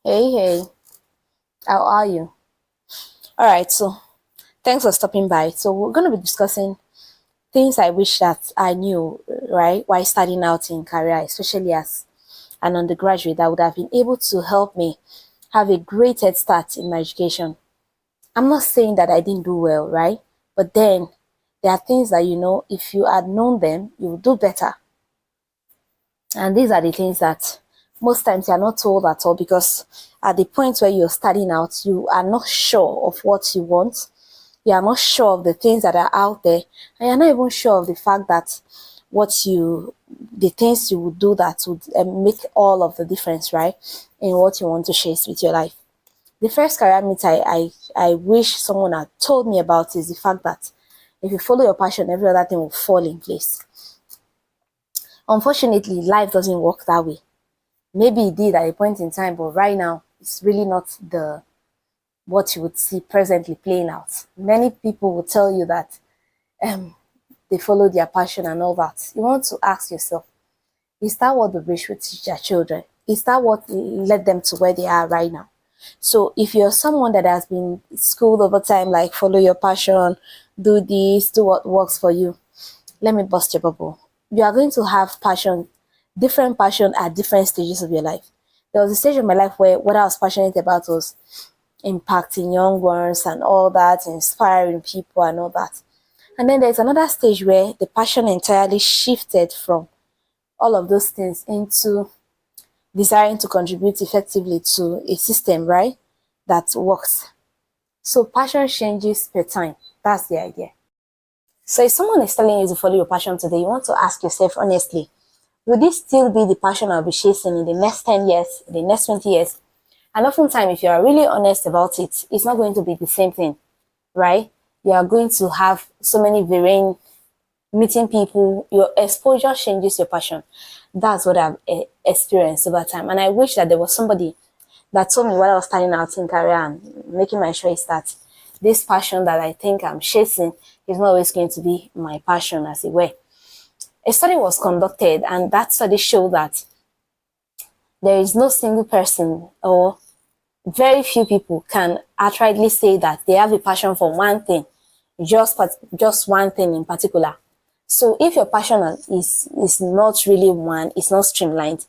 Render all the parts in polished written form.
Hey, hey, how are you? All right, so thanks for stopping by. So, we're going to be discussing things I wish that I knew, right, while starting out in career, especially as an undergraduate, that would have been able to help me have a great head start in my education. I'm not saying that I didn't do well, right? But then there are things that if you had known them, you would do better. And these are the things that most times you are not told at all because at the point where you're starting out, you are not sure of what you want. You are not sure of the things that are out there, and you're not even sure of the fact that the things you would do that would make all of the difference, right, in what you want to chase with your life. The first career myth I wish someone had told me about is the fact that if you follow your passion, every other thing will fall in place. Unfortunately, life doesn't work that way. Maybe it did at a point in time, but right now it's really not the what you would see presently playing out. Many people will tell you that um, they follow their passion and all that. You want to ask yourself, is that what the wish would teach their children? Is that what led them to where they are right now? So if you're someone that has been schooled over time, like follow your passion, do this, do what works for you, let me bust your bubble. You are going to have passion, different passion at different stages of your life. There was a stage of my life where what I was passionate about was impacting young ones and all that, inspiring people and all that. And then there's another stage where the passion entirely shifted from all of those things into desiring to contribute effectively to a system, right? That works. So passion changes per time. That's the idea. So if someone is telling you to follow your passion today, you want to ask yourself honestly, will this still be the passion I'll be chasing in the next 10 years, the next 20 years? And oftentimes, if you are really honest about it, it's not going to be the same thing, right? You are going to have so many varying meeting people, your exposure changes your passion. That's what I've experienced over time. And I wish that there was somebody that told me while I was starting out in career and making my choice that this passion that I think I'm chasing is not always going to be my passion, as it were. A study was conducted, and that study showed that there is no single person or very few people can outrightly say that they have a passion for one thing, just one thing in particular. So if your passion is not really one, it's not streamlined,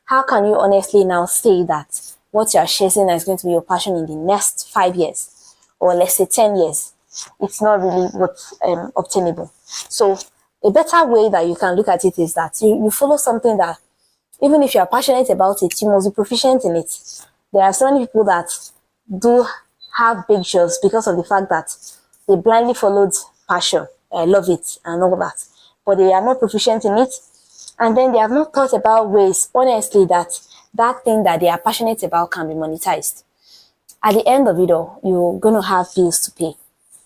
how can you honestly now say that what you are chasing is going to be your passion in the next 5 years, or let's say 10 years? It's not really what's obtainable. So a better way that you can look at it is that you follow something that even if you are passionate about it, you must be proficient in it. There are so many people that do have big shows because of the fact that they blindly followed passion. I love it and all that. But they are not proficient in it. And then they have not thought about ways, honestly, that that thing that they are passionate about can be monetized. At the end of it all, you're going to have bills to pay.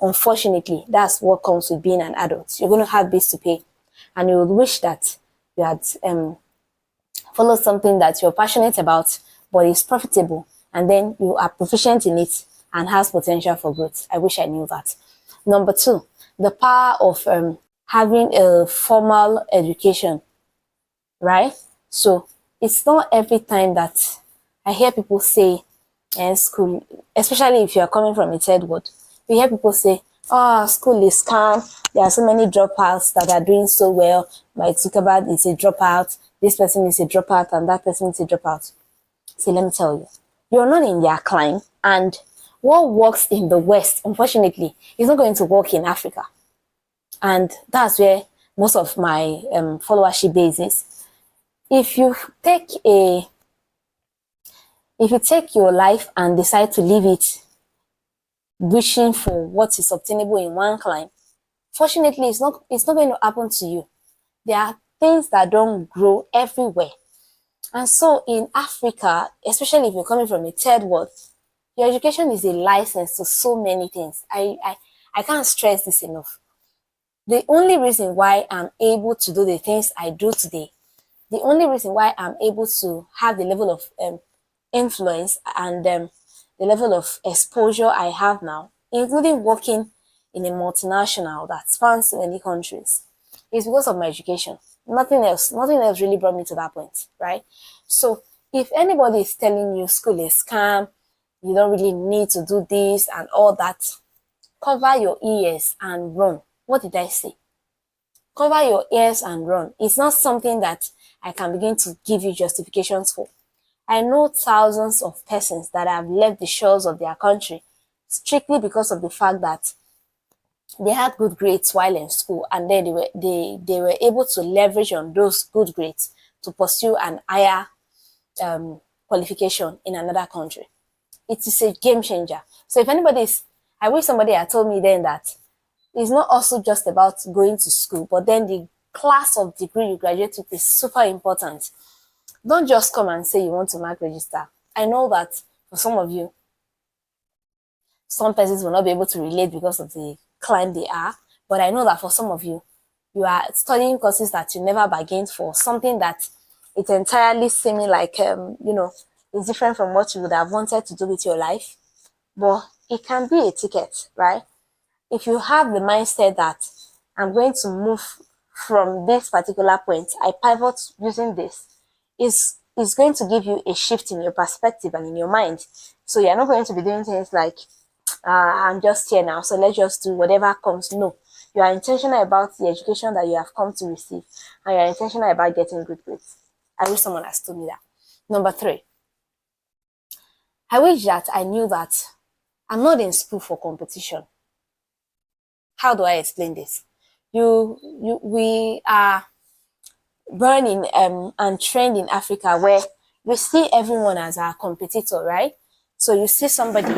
Unfortunately, that's what comes with being an adult. You're going to have bills to pay. And you would wish that you had follow something that you're passionate about but is profitable, and then you are proficient in it and has potential for growth. I wish I knew that. Number two, the power of having a formal education, right? So it's not every time that I hear people say school, especially if you're coming from a third world, we hear people say, oh, school is scam. There are so many dropouts that are doing so well. Mike Zuckerberg is a dropout. This person is a dropout and that person is a dropout. See, let me tell you, you're not in their climb, and what works in the West, unfortunately, is not going to work in Africa. And that's where most of my followership base is. If you take a if you take your life and decide to live it wishing for what is obtainable in one climb, fortunately it's not going to happen to you. There are things that don't grow everywhere. And so in Africa, especially if you're coming from a third world, your education is a license to so many things. I can't stress this enough. The only reason why I'm able to do the things I do today, the only reason why I'm able to have the level of influence and the level of exposure I have now, including working in a multinational that spans many countries, is because of my education. Nothing else really brought me to that point, right? So if anybody is telling you school is scam, you don't really need to do this and all that, cover your ears and run. What did I say? Cover your ears and run. It's not something that I can begin to give you justifications for. I know thousands of persons that have left the shores of their country strictly because of the fact that they had good grades while in school, and then they were able to leverage on those good grades to pursue an higher qualification in another country. It is a game changer. So if anybody is, I wish somebody had told me then that it's not also just about going to school, but then the class of degree you graduate with is super important. Don't just come and say you want to mark register. I know that for some of you, some persons will not be able to relate because of the climb they are, but I know that for some of you, you are studying courses that you never bargained for, something that it's entirely seeming like, it's different from what you would have wanted to do with your life, but it can be a ticket, right? If you have the mindset that I'm going to move from this particular point, I pivot using this, is going to give you a shift in your perspective and in your mind. So you're not going to be doing things like, I'm just here now, so let's just do whatever comes. No, you are intentional about the education that you have come to receive, and you're intentional about getting good grades. I wish someone has told me that. Number 3, I wish that I knew that I'm not in school for competition. How do I explain this? We are born in and trained in Africa where we see everyone as our competitor, right? So you see somebody,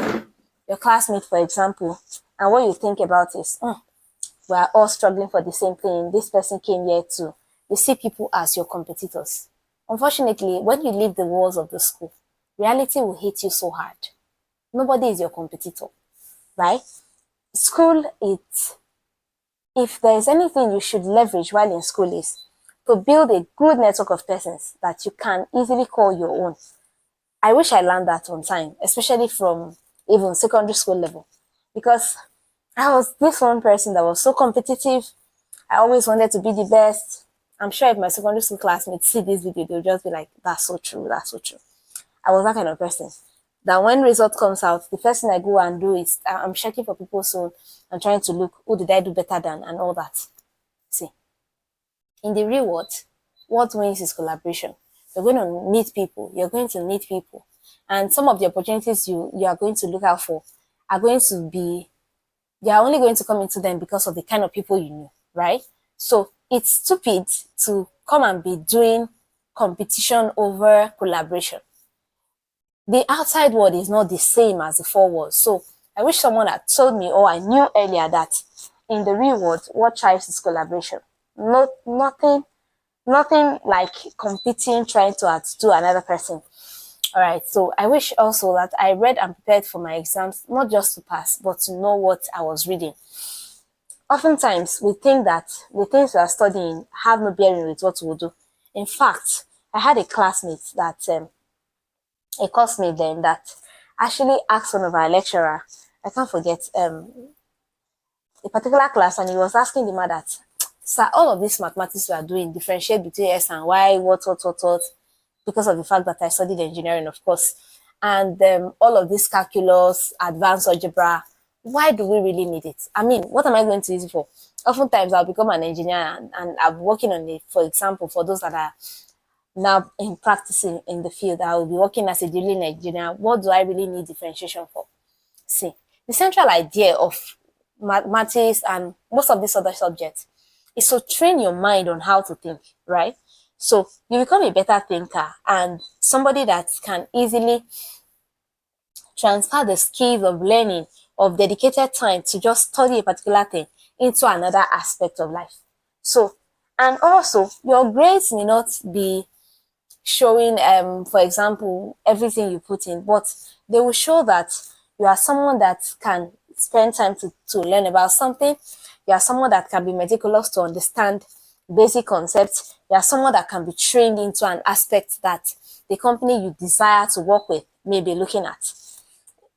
your classmate, for example, and what you think about is, we are all struggling for the same thing. This person came here too. You see people as your competitors. Unfortunately, when you leave the walls of the school, reality will hit you so hard. Nobody is your competitor, right? School, if there's anything you should leverage while in school, is to build a good network of persons that you can easily call your own. I wish I learned that on time, especially from even secondary school level, because I was this one person that was so competitive. I always wanted to be the best. I'm sure if my secondary school classmates see this video, they'll just be like, that's so true, that's so true. I was that kind of person. That when result comes out, the first thing I go and do is I'm checking for people soon and trying to look, who did I do better than and all that. See, in the real world, what wins is collaboration. You're going to meet people. You're going to meet people. And some of the opportunities you are going to look out for are going to be, they are only going to come into them because of the kind of people you know, right? So it's stupid to come and be doing competition over collaboration. The outside world is not the same as the forward. So I wish someone had told me, or I knew earlier, that in the real world, what thrives is collaboration. Nothing like competing, trying to outdo another person. All right, so I wish also that I read and prepared for my exams, not just to pass, but to know what I was reading. Oftentimes, we think that the things we are studying have no bearing with what we'll do. In fact, I had a classmate that, a coursemate then, that actually asked one of our lecturer, I can't forget, a particular class, and he was asking the man that, sir, all of this mathematics we are doing, differentiate between x and y, what, because of the fact that I studied engineering, of course, and all of this calculus, advanced algebra, why do we really need it? I mean, what am I going to use it for? Oftentimes, I'll become an engineer and I'm working on it. For example, for those that are now in practicing in the field, I will be working as a drilling engineer. What do I really need differentiation for? See, the central idea of mathematics and most of these other subjects is to train your mind on how to think, right? So you become a better thinker and somebody that can easily transfer the skills of learning, of dedicated time to just study a particular thing into another aspect of life. So, and also your grades may not be showing, for example, everything you put in, but they will show that you are someone that can spend time to learn about something. You are someone that can be meticulous to understand basic concepts. You are someone that can be trained into an aspect that the company you desire to work with may be looking at.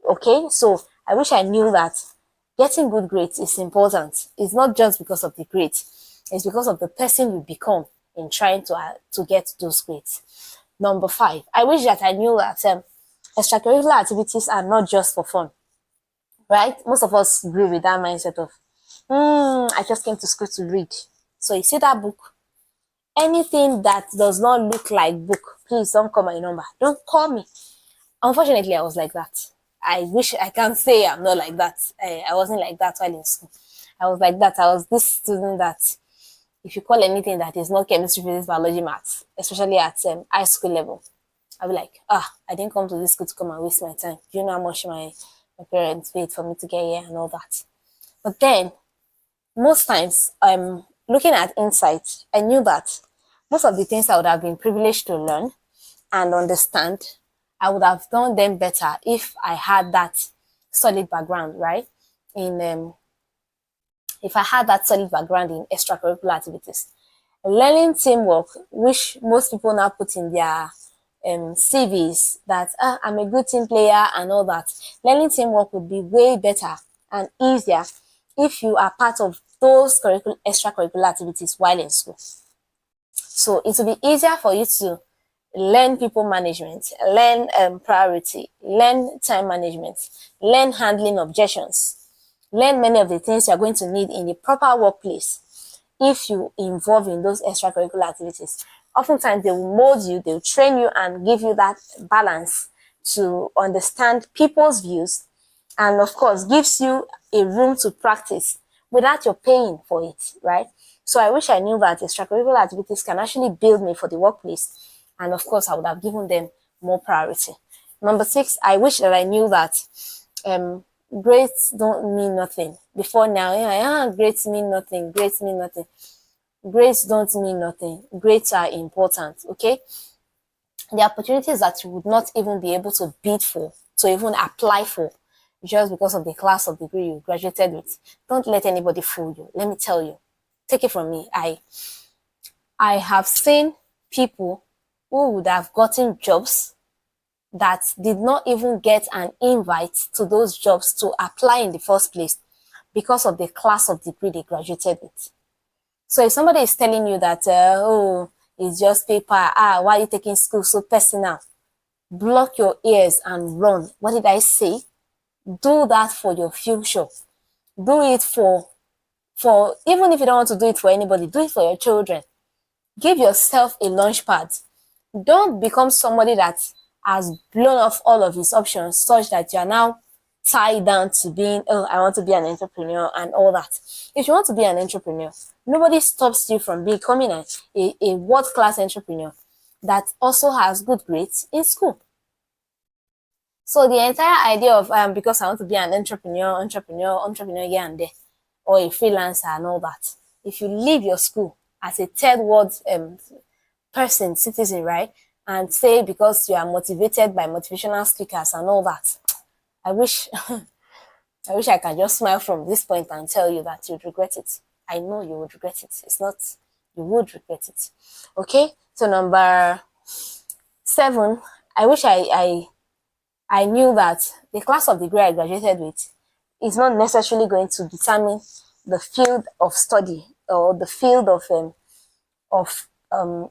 Okay, so I wish I knew that getting good grades is important. It's not just because of the grades. It's because of the person you become in trying to get those grades. Number 5, I wish that I knew that extracurricular activities are not just for fun, right? Most of us grew with that mindset of, I just came to school to read. So you see that book, anything that does not look like book, please don't call my number. Don't call me. Unfortunately, I was like that. I wish I can say I'm not like that. I wasn't like that while in school. I was like that. I was this student that if you call anything that is not chemistry, physics, biology, maths, especially at high school level, I'll be like, I didn't come to this school to come and waste my time. Do you know how much my parents paid for me to get here and all that? But then, most times, looking at insight, I knew that most of the things I would have been privileged to learn and understand, I would have done them better if I had that solid background, right? If I had that solid background in extracurricular activities. Learning teamwork, which most people now put in their CVs, that I'm a good team player and all that. Learning teamwork would be way better and easier if you are part of those extracurricular activities while in school. So it will be easier for you to learn people management, learn priority, learn time management, learn handling objections, learn many of the things you're going to need in the proper workplace if you involve in those extracurricular activities. Oftentimes they will mold you, they'll train you and give you that balance to understand people's views, and of course gives you a room to practice without you paying for it, right? So I wish I knew that extracurricular activities can actually build me for the workplace, and of course I would have given them more priority. Number 6, I wish that I knew that grades don't mean nothing. Before now, grades mean nothing, grades mean nothing. Grades don't mean nothing. Grades are important, okay? The opportunities that you would not even be able to bid for, to even apply for, just because of the class of degree you graduated with. Don't let anybody fool you. Let me tell you. Take it from me. I have seen people who would have gotten jobs that did not even get an invite to those jobs to apply in the first place because of the class of degree they graduated with. So if somebody is telling you that, it's just paper, why are you taking school so personal? Block your ears and run. What did I say? Do that for your future. Do it for even if you don't want to do it for anybody, do it for your children. Give yourself a launch pad. Don't become somebody that has blown off all of his options such that you are now tied down to being, I want to be an entrepreneur and all that. If you want to be an entrepreneur, nobody stops you from becoming a world-class entrepreneur that also has good grades in school. So the entire idea of because I want to be an entrepreneur here and there, or a freelancer and all that, if you leave your school as a third world person, citizen, right, and say because you are motivated by motivational speakers and all that, I wish I can just smile from this point and tell you that you'd regret it. I know you would regret it. It's not, you would regret it. Okay, so number 7, I wish I knew that the class of degree I graduated with is not necessarily going to determine the field of study or the field of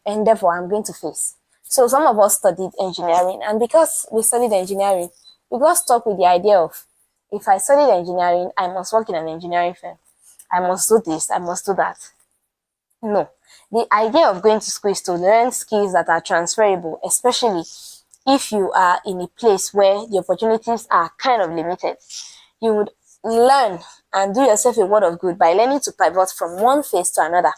endeavor I'm going to face. So some of us studied engineering, and because we studied engineering, we got stuck with the idea of, if I studied engineering, I must work in an engineering firm. I must do this, I must do that. No. The idea of going to school is to learn skills that are transferable, especially if you are in a place where the opportunities are kind of limited. You would learn and do yourself a world of good by learning to pivot from one phase to another.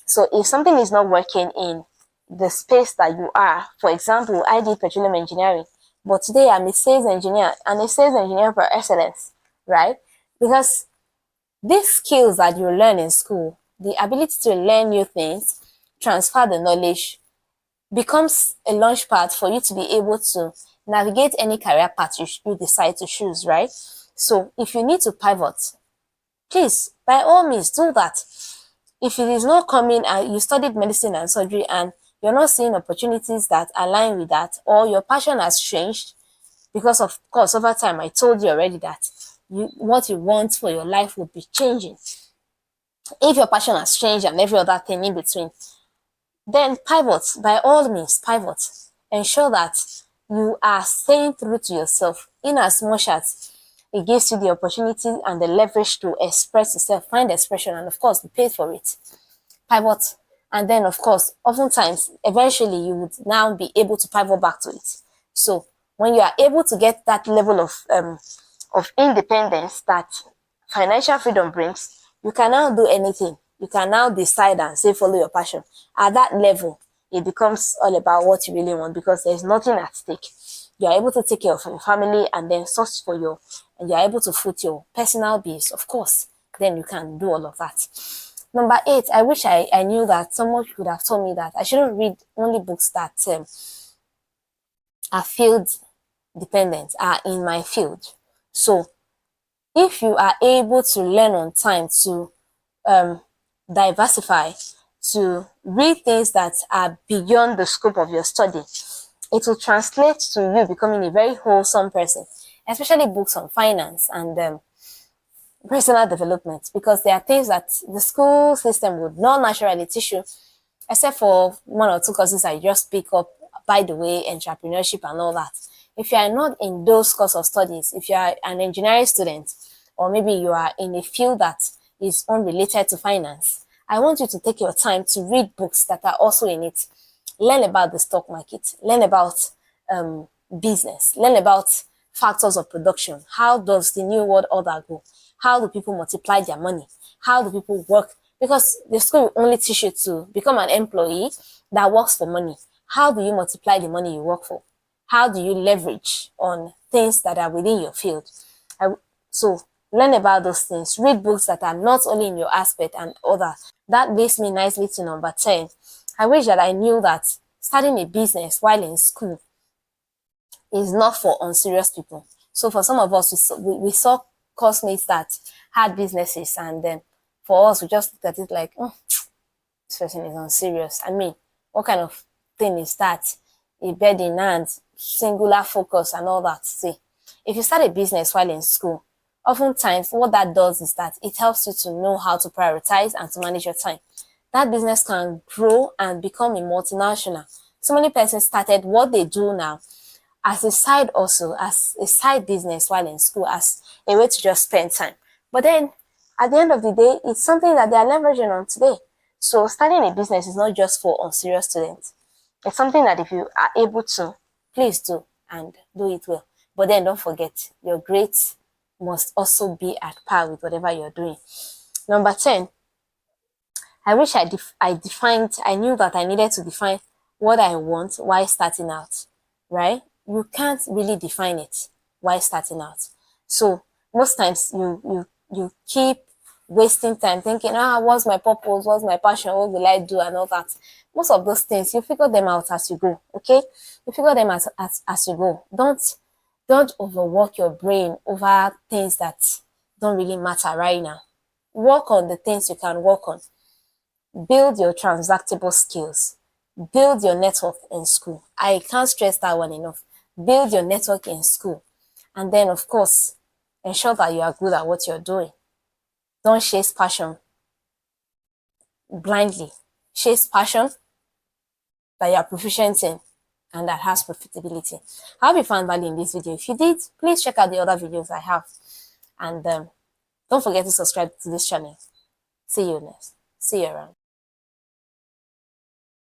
So if something is not working in the space that you are, for example, I did petroleum engineering, but today I'm a sales engineer, and a sales engineer for excellence, right? Because these skills that you learn in school, the ability to learn new things, transfer the knowledge, becomes a launch pad for you to be able to navigate any career path you decide to choose, right? So if you need to pivot, please, by all means, do that. If it is not coming and you studied medicine and surgery and you're not seeing opportunities that align with that, or your passion has changed, because of course over time I told you already that what you want for your life would be changing. If your passion has changed and every other thing in between, then pivot, by all means, pivot. ensure that you are staying true to yourself in as much as it gives you the opportunity and the leverage to express yourself, find expression, and of course, be paid for it. Pivot. And then, of course, oftentimes, eventually, you would now be able to pivot back to it. So, when you are able to get that level of independence that financial freedom brings, you can now do anything. You can now decide and say, follow your passion. At that level, it becomes all about what you really want because there's nothing at stake. You are able to take care of your family and then source for your, and you are able to foot your personal bills, of course. Then you can do all of that. Number 8, I wish I knew that someone could have told me that I shouldn't read only books that are field dependent, are in my field. So if you are able to learn on time to diversify, to read things that are beyond the scope of your study, it will translate to you becoming a very wholesome person, especially books on finance and personal development, because there are things that the school system would not naturally teach you, except for 1 or 2 courses I just pick up, by the way, entrepreneurship and all that. If you are not in those course of studies, if you are an engineering student, or maybe you are in a field that is unrelated to finance, I want you to take your time to read books that are also in it. Learn about the stock market, learn about business, learn about factors of production. How does the new world order go? How do people multiply their money? How do people work? Because the school will only teach you to become an employee that works for money. How do you multiply the money you work for? How do you leverage on things that are within your field? So learn about those things. Read books that are not only in your aspect and other. That leads me nicely to number 10. I wish that I knew that starting a business while in school is not for unserious people. So for some of us, we saw classmates that had businesses, and then for us, we just looked at it like, oh, this person is unserious. I mean, what kind of thing is that? A bed in hand, singular focus, and all that. See, if you start a business while in school, oftentimes what that does is that it helps you to know how to prioritize and to manage your time. That business can grow and become a multinational. So many persons started what they do now as a side also, as a side business while in school, as a way to just spend time. But then at the end of the day, it's something that they are leveraging on today. So starting a business is not just for unserious students. It's something that if you are able to, please do and do it well. But then don't forget, your grades must also be at par with whatever you're doing. Number 10, I wish I knew that I needed to define what I want while starting out, right? You can't really define it while starting out. So most times you keep wasting time thinking, what's my purpose? What's my passion? What will I do? And all that. Most of those things, you figure them out as you go, okay? You figure them as you go. Don't overwork your brain over things that don't really matter right now. Work on the things you can work on. Build your transactable skills. Build your network in school. I can't stress that one enough. Build your network in school. And then, of course, ensure that you are good at what you're doing. Don't chase passion blindly. Chase passion that you are proficient in and that has profitability. I hope you found value in this video. If you did, please check out the other videos I have. And don't forget to subscribe to this channel. See you next. See you around.